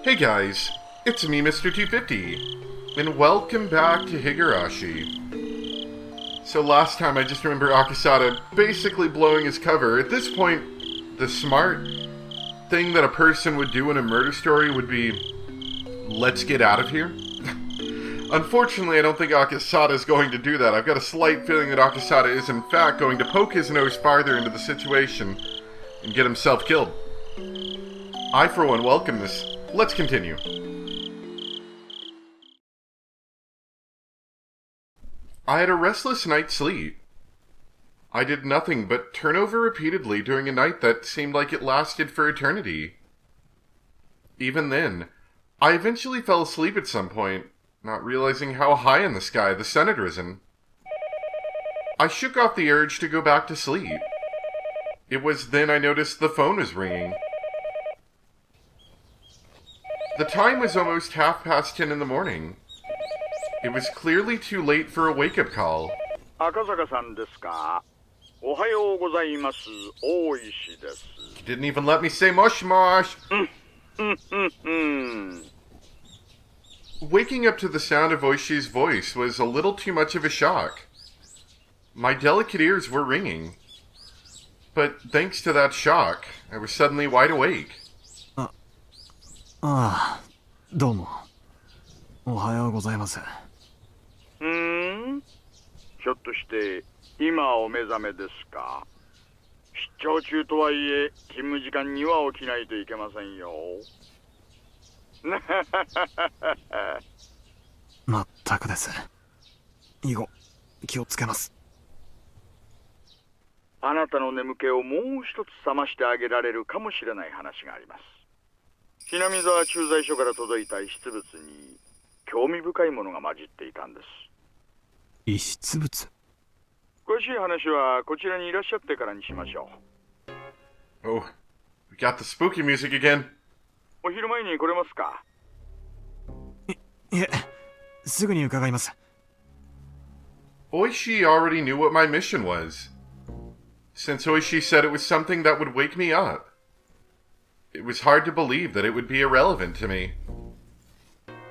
Hey guys, it's me, Mr. 250, and welcome back to Higurashi. So last time I just remember Akasada basically blowing his cover. At this point, the smart thing that a person would do in a murder story would be, let's get out of here. Unfortunately, I don't think Akasada is going to do that. I've got a slight feeling that Akasada is in fact going to poke his nose farther into the situation and get himself killed. I, for one, welcome this. Let's continue. I had a restless night's sleep. I did nothing but turn over repeatedly during a night that seemed like it lasted for eternity. Even then, I eventually fell asleep at some point, not realizing how high in the sky the sun had risen. I shook off the urge to go back to sleep. It was then I noticed the phone was ringing. The time was almost 10:30 in the morning. It was clearly too late for a wake-up call. Akasaka-san desu ka? Ohayou gozaimasu. Oishii desu. He didn't even let me say mosh mosh. Waking up to the sound of Oishi's voice was a little too much of a shock. My delicate ears were ringing. But thanks to that shock, I was suddenly wide awake. どうも。おはようございます。ひょっとして今お目覚めですか？出張中とはいえ勤務時間には起きないといけませんよ。まったくです。以後気をつけます。あなたの眠気をもう一つ覚ましてあげられるかもしれない話があります。ひなみ沢駐在所から届いた遺失物に興味深いものが混じっていたんです。遺失物？詳しい話はこちらにいらっしゃってからにしましょう。Oh, we got the spooky music again. お昼前に来れますか？いえ、すぐに伺います。Oishi already knew what my mission was, since Oishi said it was something that would wake me up. It was hard to believe that it would be irrelevant to me.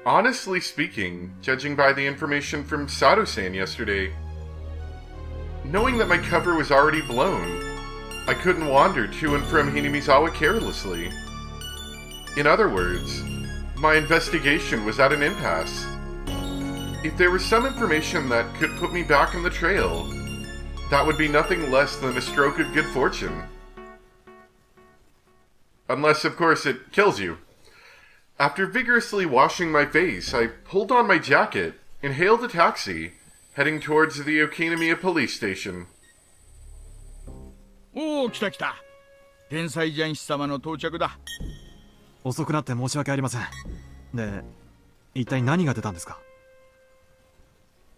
Honestly speaking, judging by the information from Sato-san yesterday, knowing that my cover was already blown, I couldn't wander to and from Hinamizawa carelessly. In other words, my investigation was at an impasse. If there was some information that could put me back on the trail, that would be nothing less than a stroke of good fortune. Unless, of course, it kills you. After vigorously washing my face, I pulled on my jacket and hailed a taxi, heading towards the Okinamiya police station. おお、来た来た。天才ジャンシ様の到着だ。遅くなって申し訳ありません。で、一体何が出たんですか？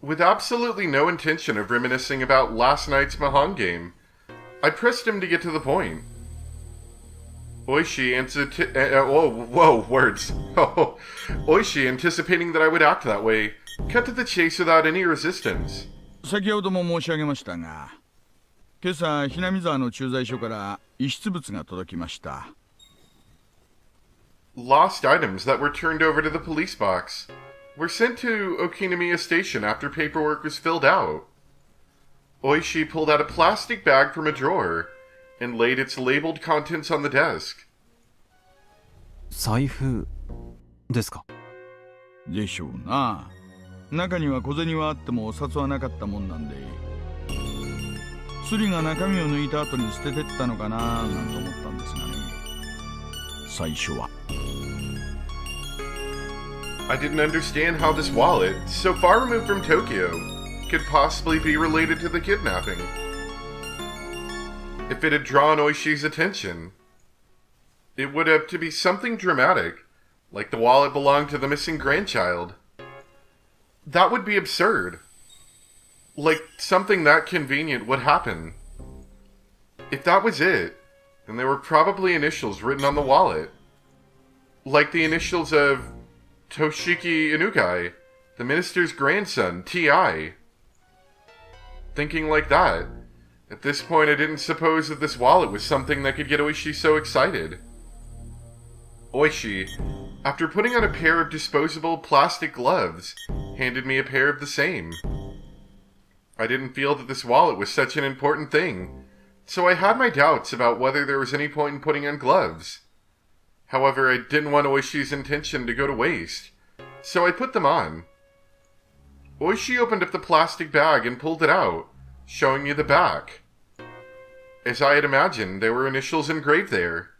With absolutely no intention of reminiscing about last night's Mahon game, I pressed him to get to the point. Oishi Oishi, anticipating that I would act that way, cut to the chase without any resistance. 先ほども申し上げましたが、今朝ひなみ沢の駐在所から遺失物が届きました。Lost items that were turned over to the police box were sent to Okinamiya Station after paperwork was filled out. Oishi pulled out a plastic bag from a drawer and laid its labeled contents on the desk. 財布ですか？でしょうな。中には小銭はあってもお札はなかったもんなんで、スリが中身を抜いた後に捨ててったのかななんて思ったんですがね。最初は。I didn't understand how this wallet, so far removed from Tokyo, could possibly be related to the kidnapping. If it had drawn Oishi's attention, it would have to be something dramatic, like the wallet belonged to the missing grandchild. That would be absurd. Like something that convenient would happen. If that was it, then there were probably initials written on the wallet. Like the initials of Toshiki Inukai, the minister's grandson, T.I. Thinking like that, at this point I didn't suppose that this wallet was something that could get Oishi so excited. Oishi, after putting on a pair of disposable plastic gloves, handed me a pair of the same. I didn't feel that this wallet was such an important thing, so I had my doubts about whether there was any point in putting on gloves. However, I didn't want Oishi's intention to go to waste, so I put them on. Oishi opened up the plastic bag and pulled it out, showing me the back. As I had imagined, there were initials engraved there.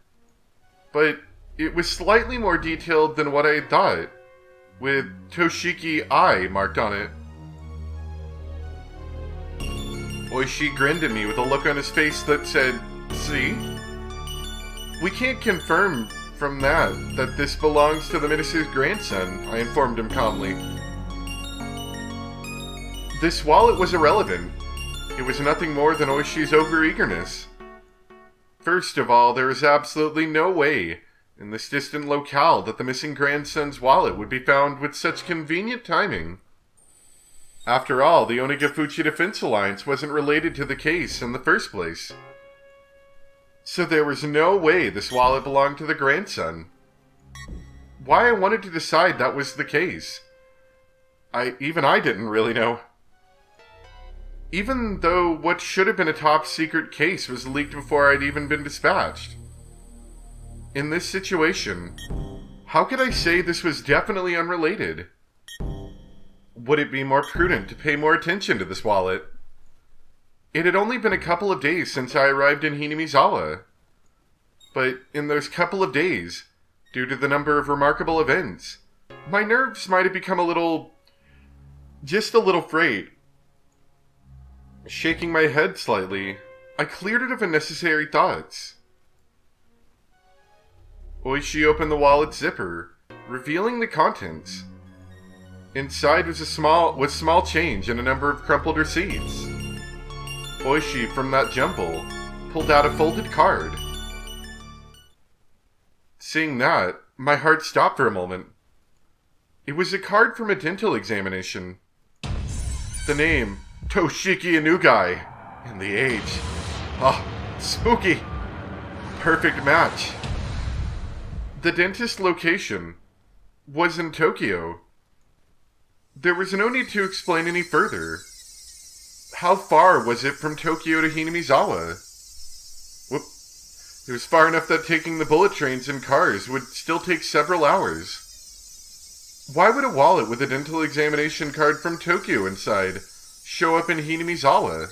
But it was slightly more detailed than what I had thought, with Toshiki I marked on it. Oishi grinned at me with a look on his face that said, "See? We can't confirm from that this belongs to the minister's grandson," I informed him calmly. This wallet was irrelevant. It was nothing more than Oishi's overeagerness. First of all, there is absolutely no way in this distant locale that the missing grandson's wallet would be found with such convenient timing. After all, the Onigafuchi Defense Alliance wasn't related to the case in the first place. So there was no way this wallet belonged to the grandson. Why I wanted to decide that was the case, even I didn't really know. Even though what should have been a top-secret case was leaked before I'd even been dispatched. In this situation, how could I say this was definitely unrelated? Would it be more prudent to pay more attention to this wallet? It had only been a couple of days since I arrived in Hinamizawa. But in those couple of days, due to the number of remarkable events, my nerves might have become just a little frayed. Shaking my head slightly, I cleared it of unnecessary thoughts. Oishi opened the wallet's zipper, revealing the contents. Inside was small change and a number of crumpled receipts. Oishi, from that jumble, pulled out a folded card. Seeing that, my heart stopped for a moment. It was a card from a dental examination. The name, Toshiki Inugai, and the age. Ah, spooky! Perfect match. The dentist location was in Tokyo. There was no need to explain any further. How far was it from Tokyo to Hinamizawa? Whoop. It was far enough that taking the bullet trains and cars would still take several hours. Why would a wallet with a dental examination card from Tokyo inside show up in Hinamizawa?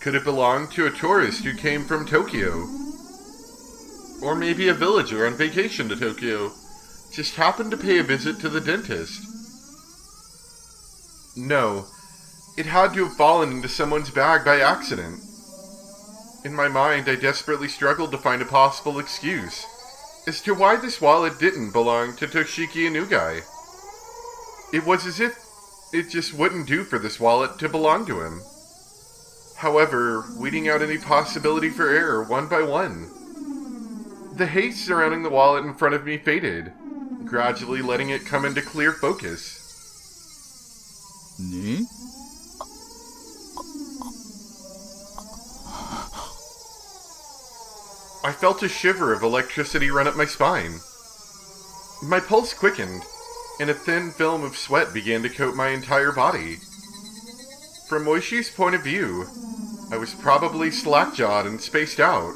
Could it belong to a tourist who came from Tokyo? Or maybe a villager on vacation to Tokyo just happened to pay a visit to the dentist? No, it had to have fallen into someone's bag by accident. In my mind, I desperately struggled to find a possible excuse as to why this wallet didn't belong to Toshiki Inugai. It was as if it just wouldn't do for this wallet to belong to him. However, weeding out any possibility for error one by one. The haze surrounding the wallet in front of me faded, gradually letting it come into clear focus. ね I felt a shiver of electricity run up my spine. My pulse quickened, and a thin film of sweat began to coat my entire body. From Oishi's point of view, I was probably slack-jawed and spaced out,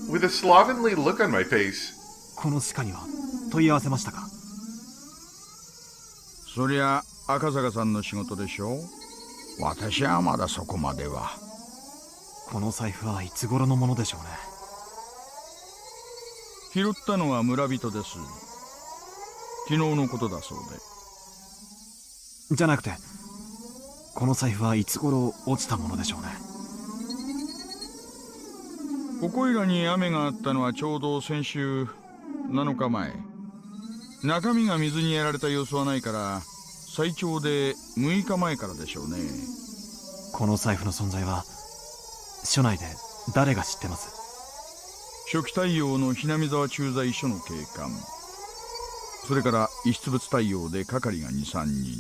with a slovenly look on my face. この歯科には問い合わせましたか？そりゃ赤坂さんの仕事でしょ。私はまだそこまでは。この財布はいつ頃のものでしょうね。拾ったのは村人です。昨日のことだそうで。じゃなくて、この財布はいつ頃落ちたものでしょうね。ここいらに雨があったのはちょうど先週7日前。中身が水にやられた様子はないから最長で6日前からでしょうね。この財布の存在は署内で誰が知ってます？初期対応のひなみ沢駐在所の警官、それから遺失物対応で係が 2,3 人、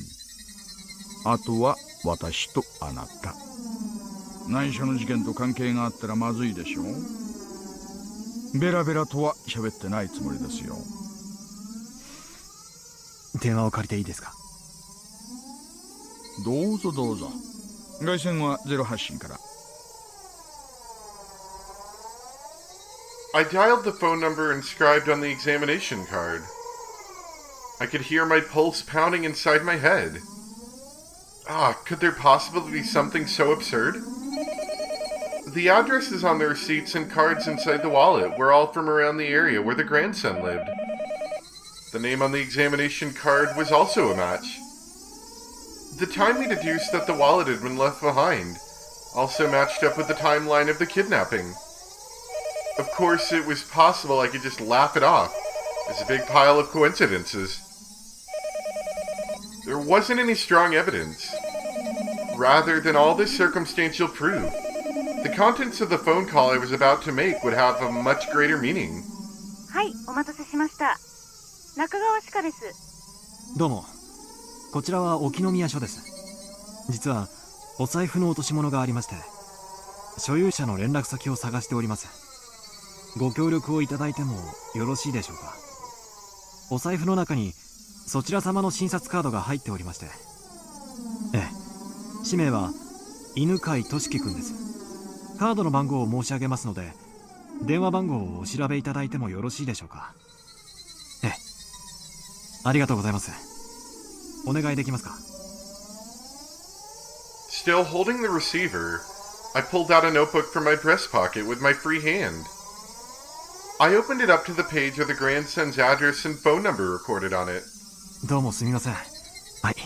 あとは私とあなた。内緒の事件と関係があったらまずいでしょ。ベラベラとは喋ってないつもりですよ。電話を借りていいですか？どうぞどうぞ。外線はゼロ発信から。I dialed the phone number inscribed on the examination card. I could hear my pulse pounding inside my head. Could there possibly be something so absurd? The addresses on the receipts and cards inside the wallet were all from around the area where the grandson lived. The name on the examination card was also a match. The time we deduced that the wallet had been left behind also matched up with the timeline of the kidnapping. Of course, it was possible I could just laugh it off as a big pile of coincidences. There wasn't any strong evidence. Rather than all this circumstantial proof, the contents of the phone call I was about to make would have a much greater meaning. はい、お待たせしました。中川歯科です。どうも。こちらは沖宮署です。実はお財布の落とし物がありまして、所有者の連絡先を探しております。ご協力をいただいてもよろしいでしょうか。お財布の中にそちら様の診察カードが入っておりまして、氏名は犬飼俊樹くんです。カードの番号を申し上げますので、電話番号をお調べいただいてもよろしいでしょうか。ありがとうございます。お願いできますか。 Still holding the receiver, I pulled out a notebook from my breast pocket with my free hand. I opened it up to the page with the grandson's address and phone number recorded on it. どうもすみません。はい。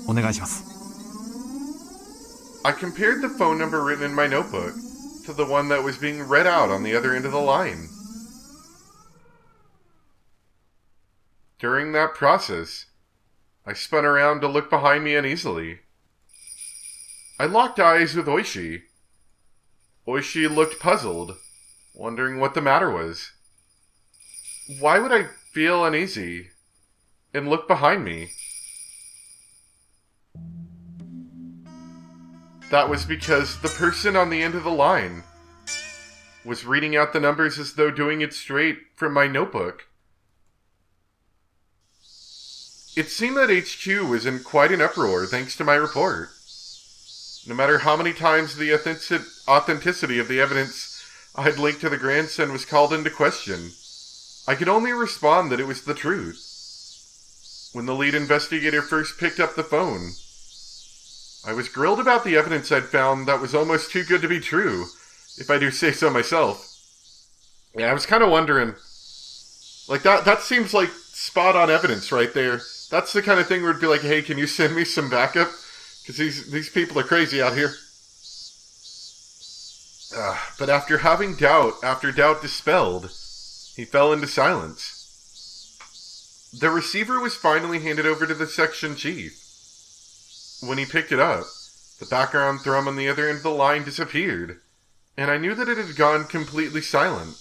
お願いします。I compared the phone number written in my notebook to the one that was being read out on the other end of the line. During that process, I spun around to look behind me uneasily. I locked eyes with Oishi. Oishi looked puzzled, wondering what the matter was. Why would I feel uneasy and look behind me? That was because the person on the end of the line was reading out the numbers as though doing it straight from my notebook. It seemed that HQ was in quite an uproar thanks to my report. No matter how many times the authenticity of the evidence I had linked to the grandson was called into question, I could only respond that it was the truth. When the lead investigator first picked up the phone, I was grilled about the evidence I'd found that was almost too good to be true, if I do say so myself. Yeah, I was kind of wondering, like, that seems like spot-on evidence right there. That's the kind of thing where it'd be like, hey, can you send me some backup? Because these people are crazy out here. But after having doubt dispelled, he fell into silence. The receiver was finally handed over to the section chief. When he picked it up, the background thrum on the other end of the line disappeared, and I knew that it had gone completely silent.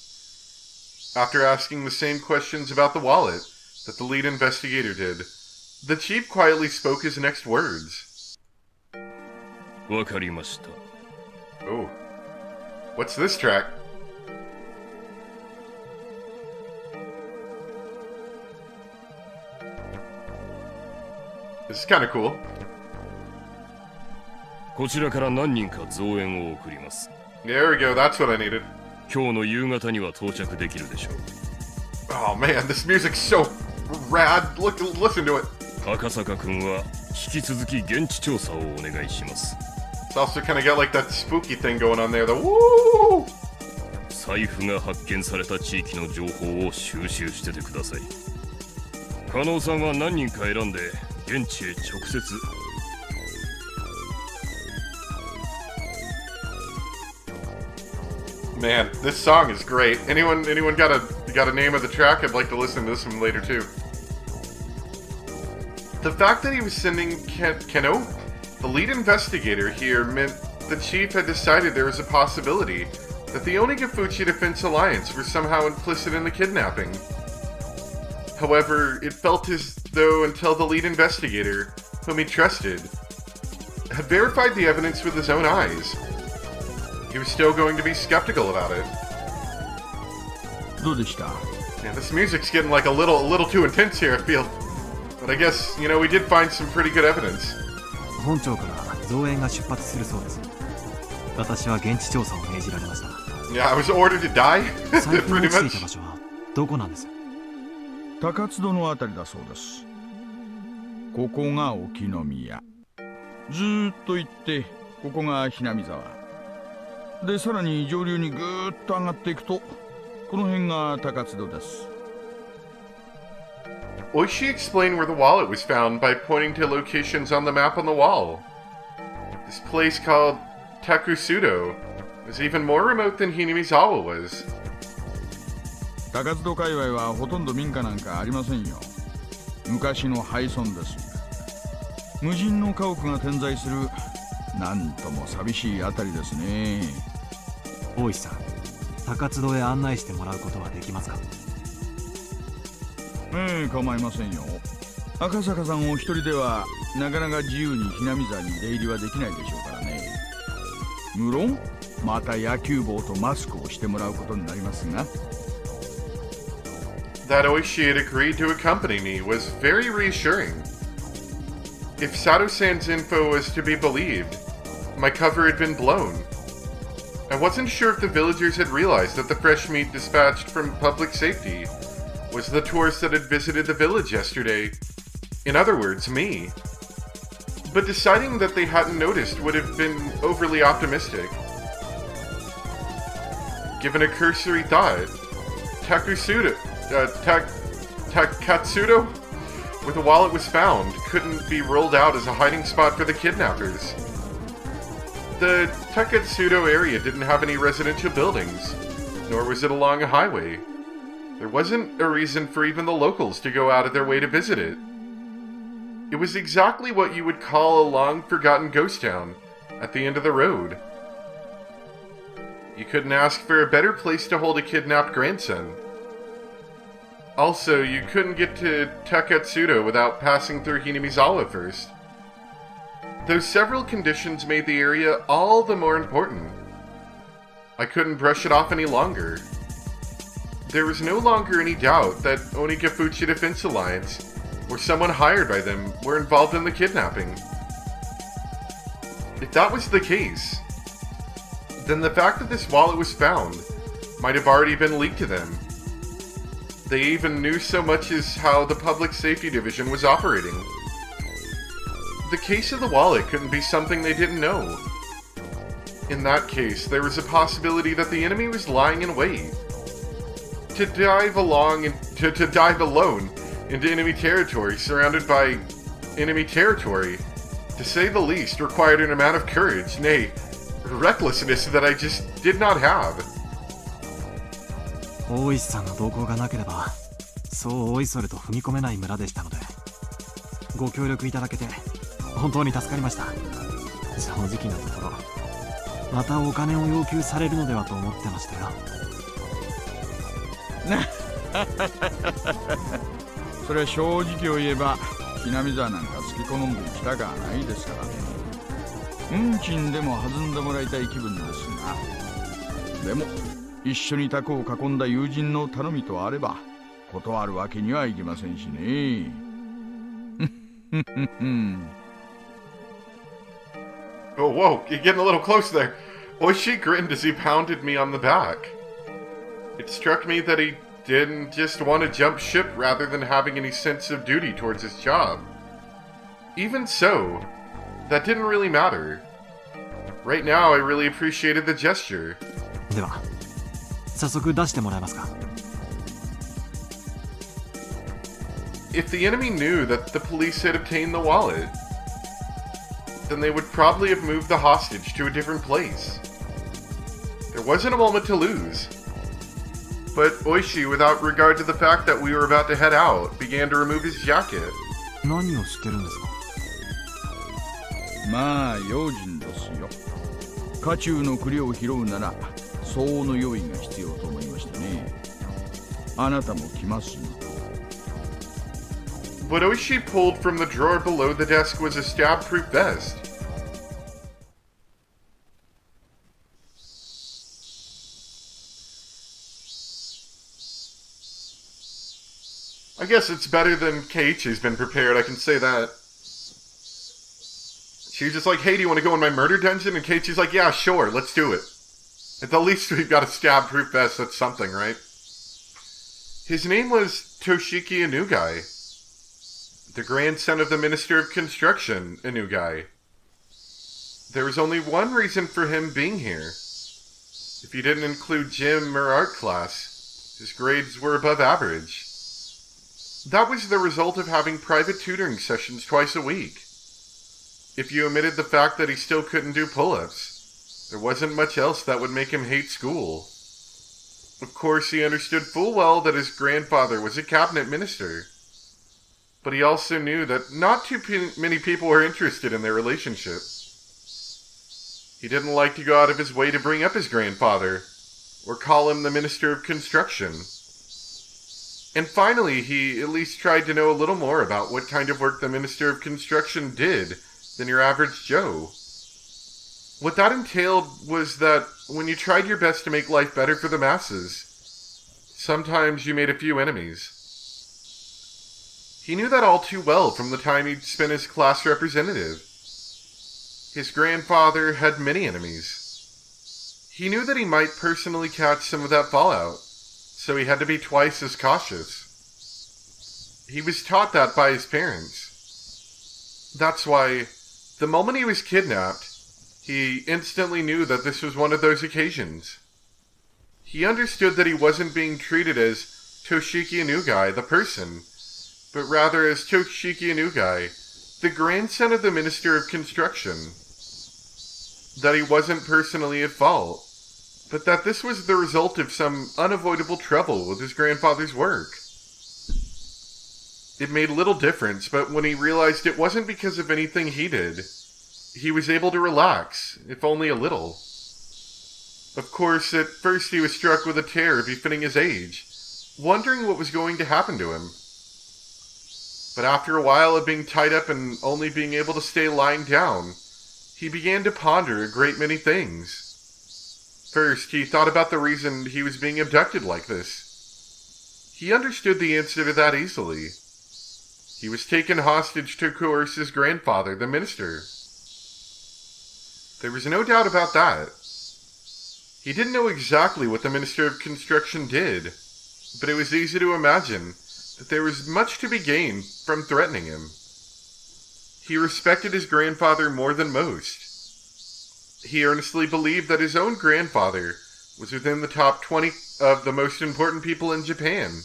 After asking the same questions about the wallet that the lead investigator did, the chief quietly spoke his next words. わかりました。 Oh. What's this track? This is kind of cool. こちらから何人か増援を送ります。 There we go, that's what I needed. 今日の夕方には到着できるでしょう。 Oh man, this music's so rad. Listen to it. 赤坂君は引き続き現地調査をお願いします。 It's also kind of got like that spooky thing going on there. The woo! 財布が発見された地域の情報を収集しててください。加納さんは何人か選んで現地へ直接。 Man, this song is great. Anyone got a name of the track? I'd like to listen to this one later too. The fact that he was sending Keno, the lead investigator here, meant the chief had decided there was a possibility that the Onigafuchi Defense Alliance were somehow implicit in the kidnapping. However, it felt as though until the lead investigator, whom he trusted, had verified the evidence with his own eyes, he was still going to be skeptical about it. どうでした？ Yeah, this music's getting like a little too intense here, I feel. But I guess, we did find some pretty good evidence. 本庁から増援が出発するそうです。私は現地調査を命じられました。Yeah, I was ordered to die. 財布が Pretty 落ちていた much. 場所はどこなんです？高津戸のあたりだそうです。ここが沖宮。ずーっと行ってここがひなみ沢で、さらに上流にぐーっと上がっていくとこの辺が高津戸です。Oishi explained where the wallet was found by pointing to locations on the map on the wall. This place called Takusudo was even more remote than Hinamizawa was. 高津戸界隈はほとんど民家なんかありませんよ。昔の廃村です。無人の家屋が点在する、なんとも寂しいあたりですね。大石さん、高津戸へ案内してもらうことはできますか？構いませんよ。赤坂さんお一人ではなかなか自由にひなみ沢に出入りはできないでしょうからね。無論また野球帽とマスクをしてもらうことになりますが。That Oishi had agreed to accompany me was very reassuring. If Sato-san's info was to be believed, my cover had been blown. I wasn't sure if the villagers had realized that the fresh meat dispatched from public safety was the tourist that had visited the village yesterday. In other words, me. But deciding that they hadn't noticed would have been overly optimistic. Given a cursory thought, Takatsudo, where the wallet was found, couldn't be ruled out as a hiding spot for the kidnappers. The Takatsudo area didn't have any residential buildings, nor was it along a highway. There wasn't a reason for even the locals to go out of their way to visit it. It was exactly what you would call a long-forgotten ghost town at the end of the road. You couldn't ask for a better place to hold a kidnapped grandson. Also, you couldn't get to Takatsudo without passing through Hinamizawa first. Those several conditions made the area all the more important. I couldn't brush it off any longer. There was no longer any doubt that Onikafuchi Defense Alliance, or someone hired by them, were involved in the kidnapping. If that was the case, then the fact that this wallet was found might have already been leaked to them. They even knew so much as how the Public Safety Division was operating. The case of the wallet couldn't be something they didn't know. In that case, there was a possibility that the enemy was lying in wait. To dive alone into enemy territory, surrounded by enemy territory, to say the least, required an amount of courage, nay, recklessness that I just did not have. 大石さんの動向がなければ、そうおいそれと踏み込めない村でしたので、ご協力いただけて本当に助かりました。正直なところ、またお金を要求されるのではと思ってましたよ。それは正直を言えば、ひなみ沢なんか好き好んできたがないですからね。運賃でも弾んでもらいたい気分ですが、でも一緒に卓を囲んだ友人の頼みとあれば断るわけにはいきませんしね。Oh, whoa, you're getting a little close there. Oishi grinned as he pounded me on the back. It struck me that he didn't just want to jump ship rather than having any sense of duty towards his job. Even so, that didn't really matter. Right now, I really appreciated the gesture. では、早速出してもらえますか。If the enemy knew that the police had obtained the wallet, then they would probably have moved the hostage to a different place. There wasn't a moment to lose. But Oishi, without regard to the fact that we were about to head out, began to remove his jacket. 何をしてるんですか？まあ用心ですよ。家中の栗を拾うなら相応の用意が必要と思いましてね。あなたも来ますよ。What Oishi pulled from the drawer below the desk was a stab-proof vest. I guess it's better than Keiichi's been prepared, I can say that. She was just like, hey, do you want to go in my murder dungeon? And Keiichi's like, yeah, sure, let's do it. At the least we've got a stab-proof vest, that's something, right? His name was Toshiki Inugai, the grandson of the Minister of Construction, Inugai. There was only one reason for him being here. If you didn't include gym or art class, his grades were above average. That was the result of having private tutoring sessions twice a week. If you omitted the fact that he still couldn't do pull-ups, there wasn't much else that would make him hate school. Of course, he understood full well that his grandfather was a cabinet minister. But he also knew that not too many people were interested in their relationship. He didn't like to go out of his way to bring up his grandfather, or call him the Minister of Construction. And finally, he at least tried to know a little more about what kind of work the Minister of Construction did than your average Joe. What that entailed was that when you tried your best to make life better for the masses, sometimes you made a few enemies. He knew that all too well from the time he'd spent as class representative. His grandfather had many enemies. He knew that he might personally catch some of that fallout, so he had to be twice as cautious. He was taught that by his parents. That's why, the moment he was kidnapped, he instantly knew that this was one of those occasions. He understood that he wasn't being treated as Toshiki Inugai, the person, but rather as Toshiki Inugai, the grandson of the Minister of Construction. That he wasn't personally at fault, but that this was the result of some unavoidable trouble with his grandfather's work. It made little difference, but when he realized it wasn't because of anything he did, he was able to relax, if only a little. Of course, at first he was struck with a terror befitting his age, wondering what was going to happen to him. But after a while of being tied up and only being able to stay lying down, he began to ponder a great many things. First, he thought about the reason he was being abducted like this. He understood the answer to that easily. He was taken hostage to coerce his grandfather, the minister. There was no doubt about that. He didn't know exactly what the Minister of Construction did, but it was easy to imagine that there was much to be gained from threatening him. He respected his grandfather more than most. He earnestly believed that his own grandfather was within the top 20 of the most important people in Japan.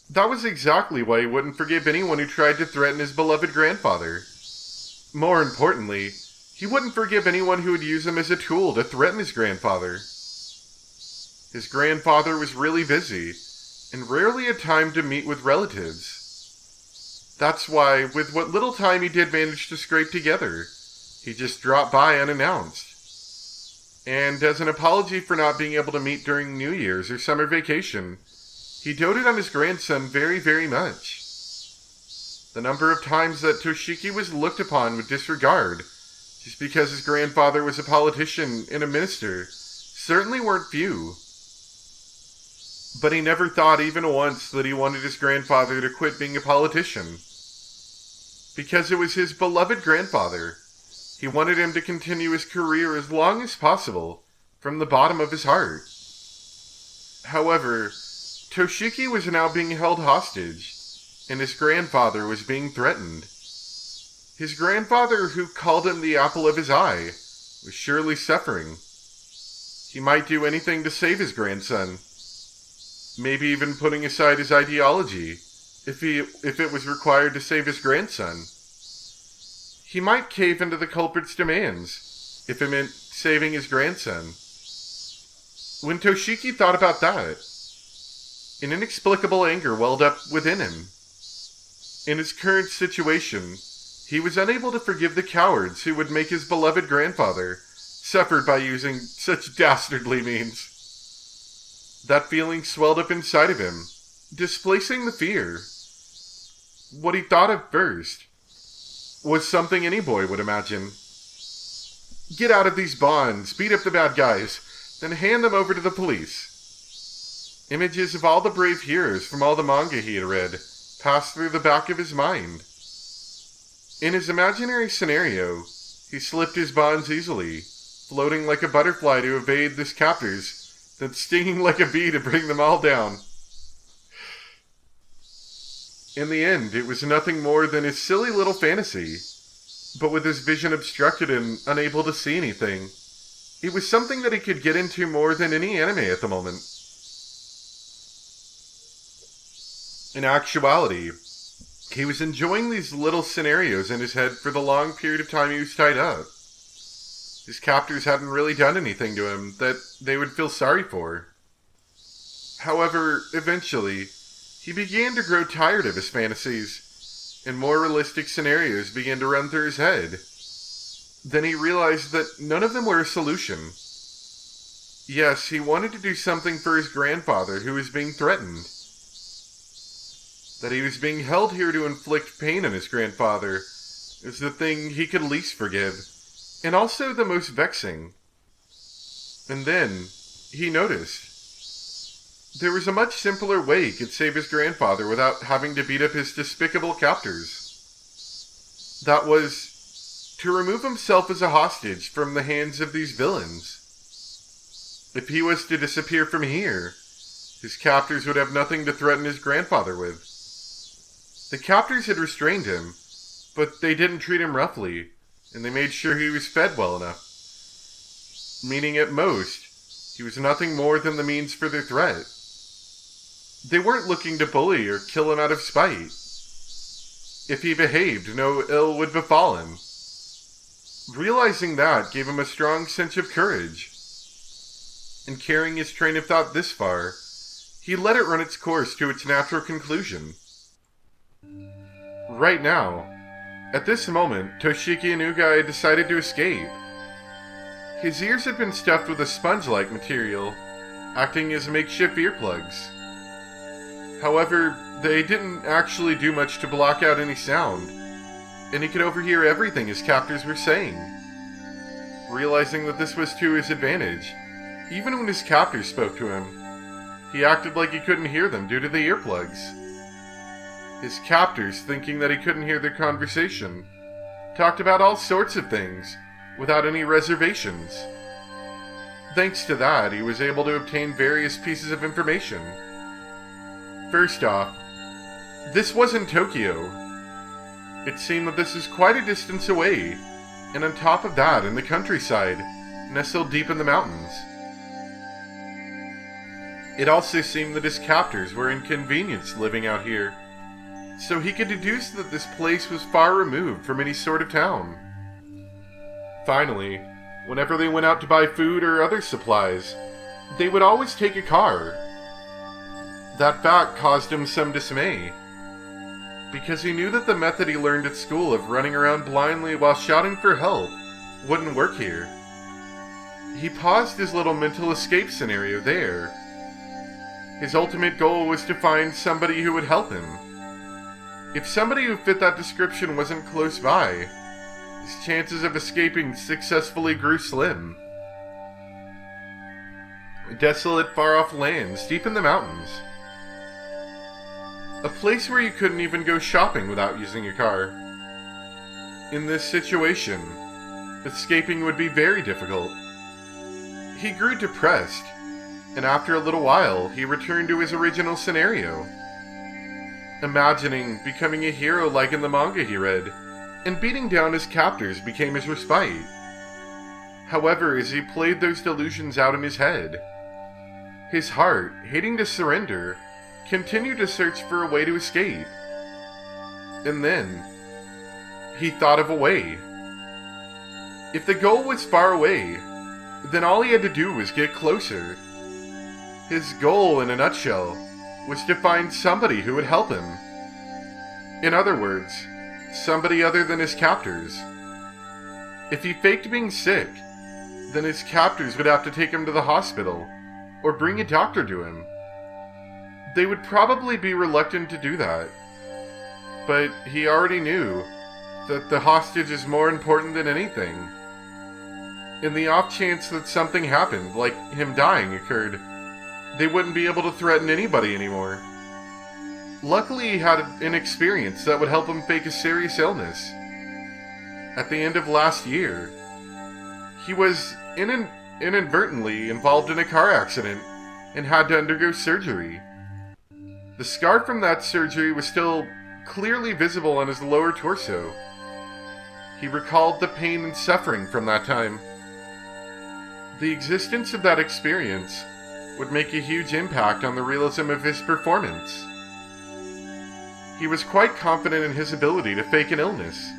That was exactly why he wouldn't forgive anyone who tried to threaten his beloved grandfather. More importantly, he wouldn't forgive anyone who would use him as a tool to threaten his grandfather. His grandfather was really busy, and rarely had time to meet with relatives. That's why, with what little time he did manage to scrape together, he just dropped by unannounced. And as an apology for not being able to meet during New Year's or summer vacation, he doted on his grandson very, very much. The number of times that Toshiki was looked upon with disregard, just because his grandfather was a politician and a minister, certainly weren't few. But he never thought even once that he wanted his grandfather to quit being a politician. Because it was his beloved grandfather. He wanted him to continue his career as long as possible, from the bottom of his heart. However, Toshiki was now being held hostage, and his grandfather was being threatened. His grandfather, who called him the apple of his eye, was surely suffering. He might do anything to save his grandson. Maybe even putting aside his ideology, if it was required to save his grandson. He might cave into the culprit's demands, if it meant saving his grandson. When Toshiki thought about that, an inexplicable anger welled up within him. In his current situation, he was unable to forgive the cowards who would make his beloved grandfather suffer by using such dastardly means. That feeling swelled up inside of him, displacing the fear. What he thought of first was something any boy would imagine. Get out of these bonds, beat up the bad guys, then hand them over to the police. Images of all the brave heroes from all the manga he had read passed through the back of his mind. In his imaginary scenario, he slipped his bonds easily, floating like a butterfly to evade his captors, then stinging like a bee to bring them all down. In the end, it was nothing more than his silly little fantasy, but with his vision obstructed and unable to see anything, it was something that he could get into more than any anime at the moment. In actuality, he was enjoying these little scenarios in his head for the long period of time he was tied up. His captors hadn't really done anything to him that they would feel sorry for. However, eventually, he began to grow tired of his fantasies, and more realistic scenarios began to run through his head. Then he realized that none of them were a solution. Yes, he wanted to do something for his grandfather who was being threatened. That he was being held here to inflict pain on his grandfather is the thing he could least forgive, and also the most vexing. And then, he noticed. There was a much simpler way he could save his grandfather without having to beat up his despicable captors. That was to remove himself as a hostage from the hands of these villains. If he was to disappear from here, his captors would have nothing to threaten his grandfather with. The captors had restrained him, but they didn't treat him roughly, and they made sure he was fed well enough. Meaning at most, he was nothing more than the means for their threat. They weren't looking to bully or kill him out of spite. If he behaved, no ill would befall him. Realizing that gave him a strong sense of courage. And carrying his train of thought this far, he let it run its course to its natural conclusion. Right now, at this moment, Toshiki Inugai had decided to escape. His ears had been stuffed with a sponge-like material, acting as makeshift earplugs. However, they didn't actually do much to block out any sound, and he could overhear everything his captors were saying. Realizing that this was to his advantage, even when his captors spoke to him, he acted like he couldn't hear them due to the earplugs. His captors, thinking that he couldn't hear their conversation, talked about all sorts of things, without any reservations. Thanks to that, he was able to obtain various pieces of information. First off, this wasn't Tokyo. It seemed that this is quite a distance away, and on top of that, in the countryside, nestled deep in the mountains. It also seemed that his captors were inconvenienced living out here, so he could deduce that this place was far removed from any sort of town. Finally, whenever they went out to buy food or other supplies, they would always take a car. That fact caused him some dismay, because he knew that the method he learned at school of running around blindly while shouting for help wouldn't work here. He paused his little mental escape scenario there. His ultimate goal was to find somebody who would help him. If somebody who fit that description wasn't close by, his chances of escaping successfully grew slim. Desolate, far-off lands deep in the mountains. A place where you couldn't even go shopping without using a car. In this situation, escaping would be very difficult. He grew depressed, and after a little while, he returned to his original scenario. Imagining becoming a hero like in the manga he read, and beating down his captors became his respite. However, as he played those delusions out in his head, his heart, hating to surrender, continued to search for a way to escape. And then, he thought of a way. If the goal was far away, then all he had to do was get closer. His goal, in a nutshell, was to find somebody who would help him. In other words, somebody other than his captors. If he faked being sick, then his captors would have to take him to the hospital, or bring a doctor to him. They would probably be reluctant to do that, but he already knew that the hostage is more important than anything. In the off chance that something happened, like him dying, occurred, they wouldn't be able to threaten anybody anymore. Luckily, he had an experience that would help him fake a serious illness. At the end of last year, he was inadvertently involved in a car accident and had to undergo surgery. The scar from that surgery was still clearly visible on his lower torso. He recalled the pain and suffering from that time. The existence of that experience would make a huge impact on the realism of his performance. He was quite confident in his ability to fake an illness.